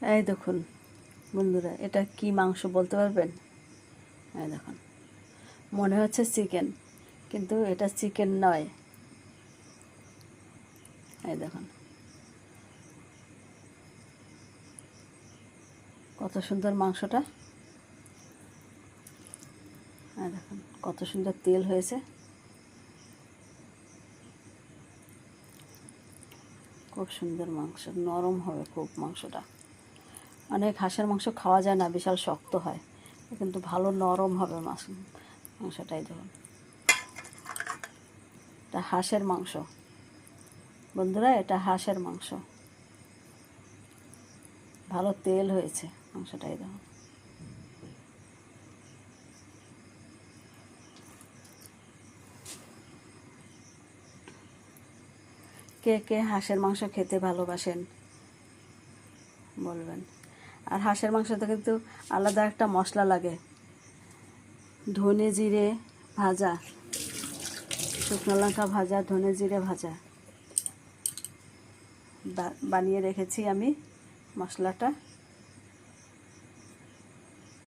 এই দেখুন বন্ধুরা, এটা কি মাংস বলতে পারবেন? এই দেখুন, মনে হচ্ছে চিকেন, কিন্তু এটা চিকেন নয়। এই দেখুন কত সুন্দর মাংসটা। এই দেখুন কত সুন্দর তেল হয়েছে, খুব সুন্দর মাংস, নরম হবে খুব মাংসটা। অনেক হাঁসের মাংস খাওয়া যায় না, বিশাল শক্ত হয়, কিন্তু ভালো নরম হবে মাংসটাই। দেখুন, এটা হাঁসের মাংস বন্ধুরা, এটা হাঁসের মাংস, ভালো তেল হয়েছে মাংসটাই। দেখুন কে কে হাঁসের মাংস খেতে ভালোবাসেন বলবেন। আর হাঁসের মাংসতে কিন্তু আলাদা একটা মশলা লাগে, ধনে জিরে ভাজা, শুকনো লঙ্কা ভাজা, ধনে জিরে ভাজা বানিয়ে রেখেছি আমি মশলাটা।